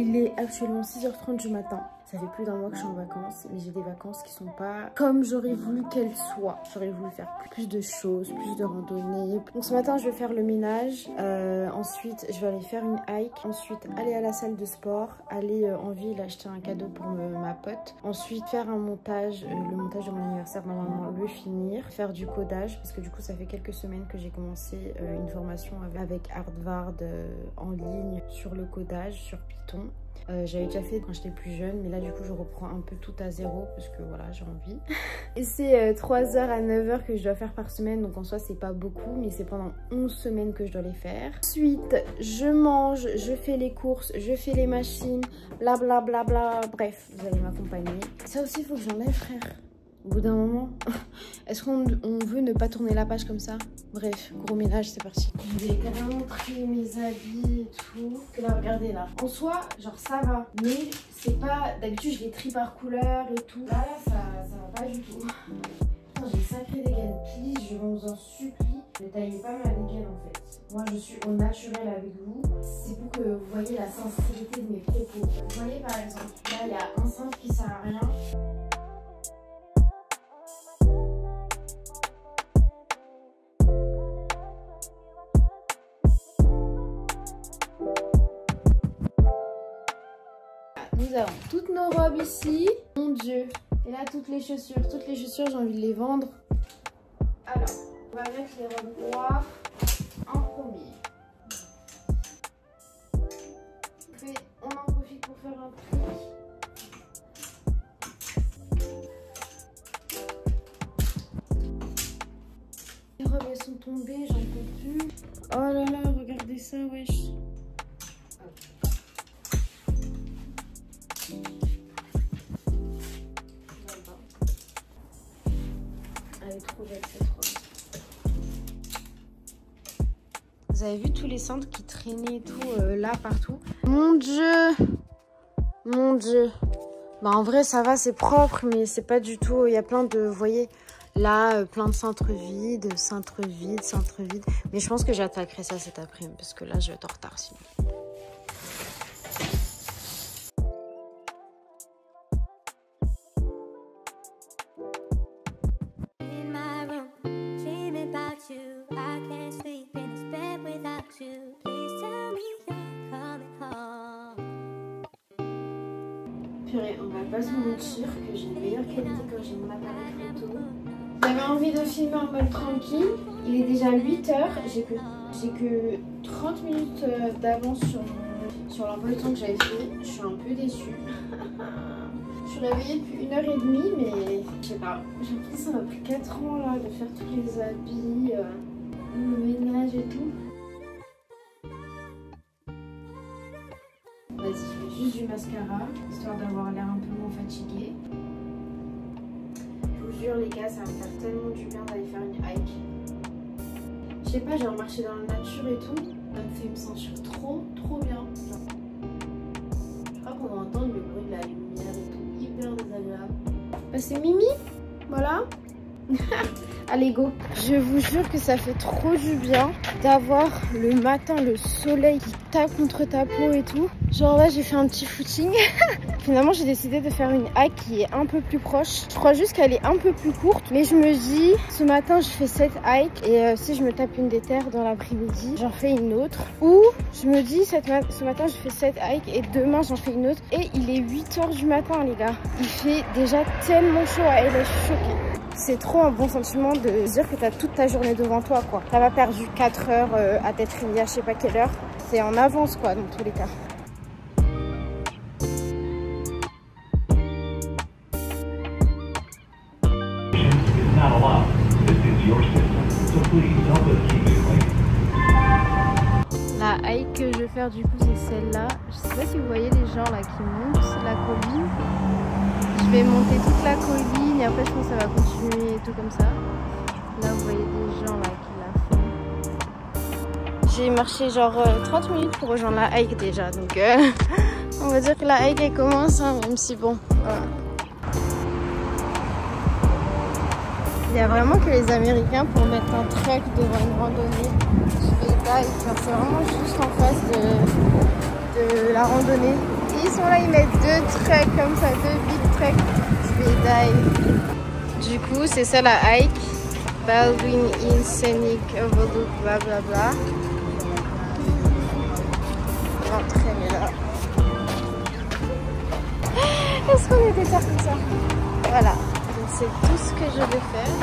Il est actuellement 6h30 du matin. Ça fait plus d'un mois que je suis en vacances, mais j'ai des vacances qui sont pas comme j'aurais voulu qu'elles soient. J'aurais voulu faire plus de choses, plus de randonnées. Donc ce matin, je vais faire le ménage. Ensuite, je vais aller faire une hike. Ensuite, aller à la salle de sport. Aller en ville acheter un cadeau pour ma pote. Ensuite, faire un montage, le montage de mon anniversaire, normalement le finir. Faire du codage, parce que du coup, ça fait quelques semaines que j'ai commencé une formation avec Harvard en ligne sur le codage, sur Python. J'avais déjà fait quand j'étais plus jeune, mais là du coup je reprends un peu tout à zéro parce que voilà, j'ai envie. Et c'est 3h à 9h que je dois faire par semaine, donc en soi c'est pas beaucoup, mais c'est pendant 11 semaines que je dois les faire. Ensuite je mange, je fais les courses, je fais les machines, blablabla, bref, vous allez m'accompagner. Ça aussi il faut que j'enlève, frère. Au bout d'un moment, est-ce qu'on veut ne pas tourner la page comme ça? Bref, gros ménage, c'est parti. J'ai carrément pris mes habits et tout. Là, regardez là. En soi, genre ça va. Mais c'est pas... D'habitude, je les trie par couleur et tout. Là, ça va pas du tout. J'ai sacré dégaine. Please, je vous en supplie. Ne taillez pas ma dégaine en fait. Moi, je suis au naturel avec vous. C'est pour que vous voyez la sincérité de mes propos. Vous voyez par exemple, là, il y a un cintre qui sert à rien. Nous avons toutes nos robes ici. Mon Dieu. Et là, toutes les chaussures. Toutes les chaussures, j'ai envie de les vendre. Alors, on va mettre les robes noires en premier. On en profite pour faire un tri. Les robes, elles sont tombées, j'en peux plus. Oh là là, regardez ça, wesh. Elle est trop belle cette robe. Vous avez vu tous les cintres qui traînaient et tout là partout? Mon Dieu! Mon Dieu! Bah en vrai ça va, c'est propre, mais c'est pas du tout. Il y a plein de, vous voyez, là plein de cintres vides, cintres vides, cintres vides. Mais je pense que j'attaquerai ça cet après-midi parce que là je vais être en retard sinon. On va pas se mentir que j'ai une meilleure qualité quand j'ai mon appareil photo. J'avais envie de filmer en mode tranquille. Il est déjà 8h. J'ai que 30 minutes d'avance sur l'emploi du temps que j'avais fait. Je suis un peu déçue. Je suis réveillée depuis 1h30, mais je sais pas. J'ai l'impression que ça m'a pris 4 ans là de faire tous les habits, le ménage et tout. Vas-y, je fais juste du mascara, histoire d'avoir l'air un peu moins fatiguée. Je vous jure les gars, ça va me faire tellement du bien d'aller faire une hike. Je sais pas, genre marcher dans la nature et tout, ça me fait me sentir trop bien. Je crois qu'on va entendre le bruit de la lumière et tout, hyper désagréable. Bah c'est Mimi, voilà. Allez go. Je vous jure que ça fait trop du bien d'avoir le matin le soleil qui tape contre ta peau et tout. Genre là j'ai fait un petit footing. Finalement j'ai décidé de faire une hike qui est un peu plus proche. Je crois juste qu'elle est un peu plus courte. Mais je me dis, ce matin je fais cette hike. Et si je me tape une déterre dans l'après-midi, j'en fais une autre. Ou je me dis, ce matin je fais cette hike et demain j'en fais une autre. Et il est 8h du matin les gars. Il fait déjà tellement chaud, elle est choquée. C'est trop un bon sentiment de dire que tu as toute ta journée devant toi quoi. T'as pas perdu 4 heures à t'être réveillé à je sais pas quelle heure. C'est en avance quoi dans tous les cas. La hike que je vais faire du coup c'est celle-là. Je sais pas si vous voyez les gens là qui montent la colline. Je vais monter toute la colline et après je pense que ça va continuer et tout comme ça. Là vous voyez des gens là qui la font. J'ai marché genre 30 minutes pour rejoindre la hike déjà. Donc on va dire que la hike elle commence hein, même si bon. Voilà. Il y a vraiment que les Américains pour mettre un truck devant une randonnée. Je fais ça, c'est vraiment juste en face de la randonnée. Ils sont là, ils mettent 2 trucks comme ça, 2 big trucks. Je vais die. Du coup, c'est ça la hike. Baldwin Hills Scenic Overlook, blablabla. L'entraîner là. Est-ce qu'on était faire comme ça? Voilà, donc c'est tout ce que je vais faire.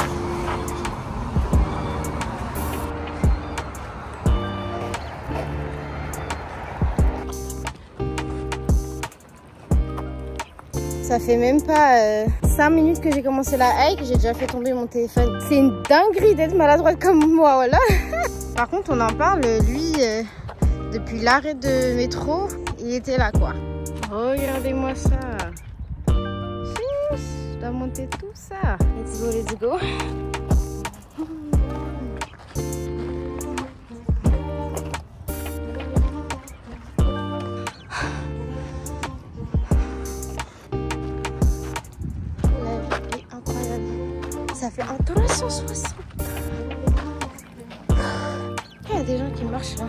Ça fait même pas 5 minutes que j'ai commencé la hike, j'ai déjà fait tomber mon téléphone. C'est une dinguerie d'être maladroite comme moi, voilà. Par contre, on en parle, lui, depuis l'arrêt de métro, il était là, quoi. Regardez-moi ça. Je dois monter tout ça. Let's go, let's go. Ça fait un 360. Il y a des gens qui marchent là.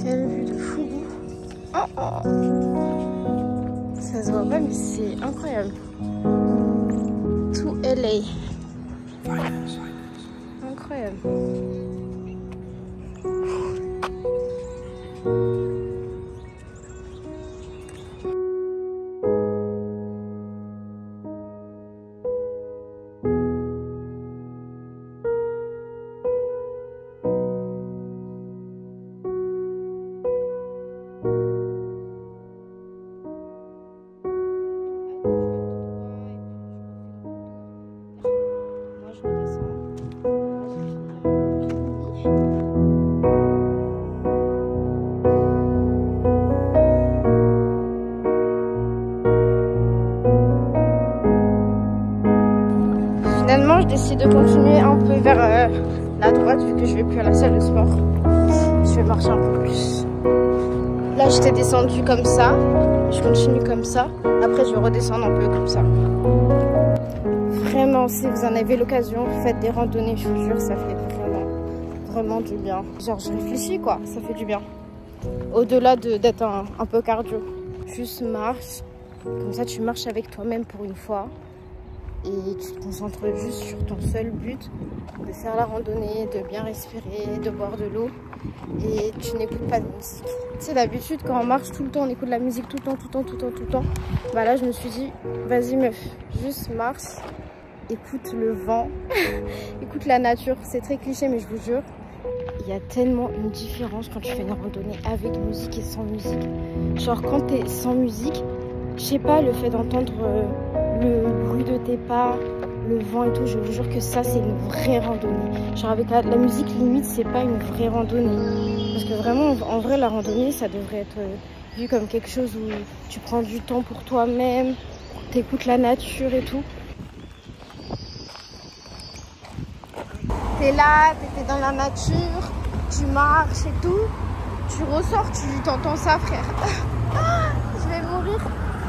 Quelle vue de fou. Oh, oh. Ça se voit pas mais c'est incroyable. Tout LA. Incroyable. Finalement, je décide de continuer un peu vers la droite vu que je vais plus à la salle de sport. Je vais marcher un peu plus. Là, j'étais descendue comme ça. Je continue comme ça. Après, je vais redescendre un peu comme ça. Vraiment, si vous en avez l'occasion, faites des randonnées, je vous jure, ça fait vraiment du bien. Genre, je réfléchis quoi, ça fait du bien. Au-delà d'être un peu cardio. Juste marche. Comme ça, tu marches avec toi-même pour une fois. Et tu te concentres juste sur ton seul but, de faire la randonnée, de bien respirer, de boire de l'eau. Et tu n'écoutes pas de musique. Tu sais, d'habitude, quand on marche tout le temps, on écoute la musique tout le temps. Bah là, je me suis dit, vas-y meuf, juste marche, écoute le vent, écoute la nature. C'est très cliché, mais je vous jure, il y a tellement une différence quand tu fais une randonnée avec musique et sans musique. Genre, quand t'es sans musique, je sais pas, le fait d'entendre le bruit de tes pas, le vent et tout, je vous jure que ça c'est une vraie randonnée. Genre avec la musique limite c'est pas une vraie randonnée. Parce que vraiment en vrai la randonnée ça devrait être vu comme quelque chose où tu prends du temps pour toi-même, t'écoutes la nature et tout. T'es là, t'étais dans la nature, tu marches et tout, tu ressors, tu t'entends ça frère. Je vais mourir.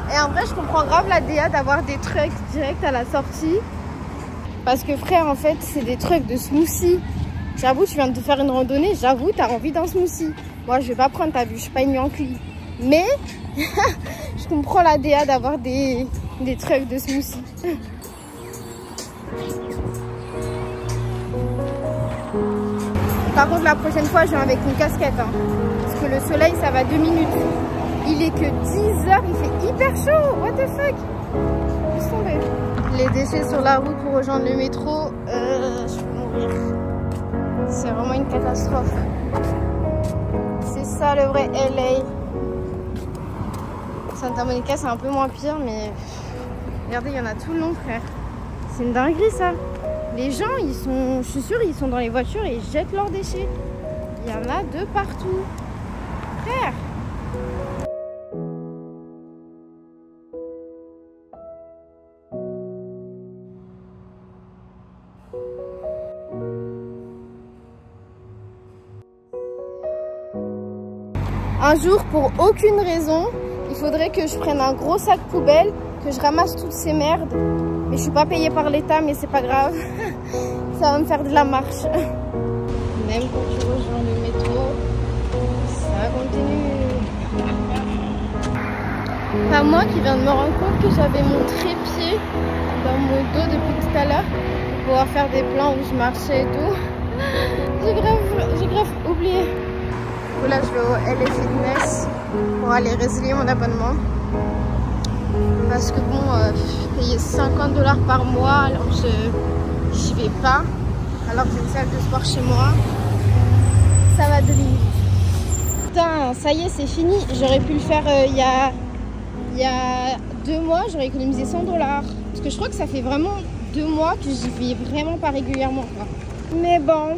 Et en vrai, je comprends grave la DA d'avoir des trucks direct à la sortie. Parce que frère, en fait, c'est des trucks de smoothie. J'avoue, tu viens de te faire une randonnée, j'avoue, t'as envie d'un smoothie. Moi, je vais pas prendre, t'as vu, je suis pas une Yankee. Mais, je comprends la DA d'avoir des trucks de smoothie. Par contre, la prochaine fois, je viens avec une casquette. Hein, parce que le soleil, ça va 2 minutes. Il est que 10 h, il fait hyper chaud. What the fuck? Laisse tomber. Les déchets sur la route pour rejoindre le métro, je peux mourir. C'est vraiment une catastrophe. C'est ça le vrai LA. Santa Monica, c'est un peu moins pire, mais regardez, il y en a tout le long, frère. C'est une dinguerie, ça. Les gens, ils sont, je suis sûre, ils sont dans les voitures et ils jettent leurs déchets. Il y en a de partout. Frère. Un jour, pour aucune raison, il faudrait que je prenne un gros sac poubelle, que je ramasse toutes ces merdes. Mais je suis pas payée par l'État, mais c'est pas grave. Ça va me faire de la marche. Même quand tu rejoins le métro, ça continue. Pas moi qui viens de me rendre compte que j'avais mon trépied dans mon dos depuis tout à l'heure pour pouvoir faire des plans où je marchais et tout. J'ai grave oublié. Là, je vais au LA Fitness pour aller résilier mon abonnement. Parce que bon, payer 50 $ par mois, alors j'y vais pas. Alors que j'ai une salle de sport chez moi. Ça va de limite. Putain, ça y est, c'est fini. J'aurais pu le faire il y a 2 mois, j'aurais économisé 100 $. Parce que je crois que ça fait vraiment 2 mois que j'y vais vraiment pas régulièrement, quoi. Mais bon,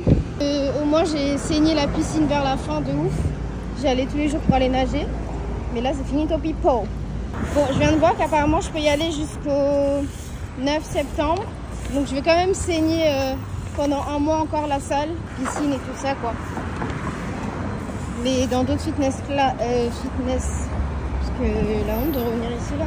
au moins j'ai saigné la piscine vers la fin de ouf. J'y allais tous les jours pour aller nager. Mais là, c'est fini, tant pis. Bon, je viens de voir qu'apparemment, je peux y aller jusqu'au 9 septembre. Donc, je vais quand même saigner pendant 1 mois encore la salle, piscine et tout ça, quoi. Mais dans d'autres fitness, parce que la honte de revenir ici, là.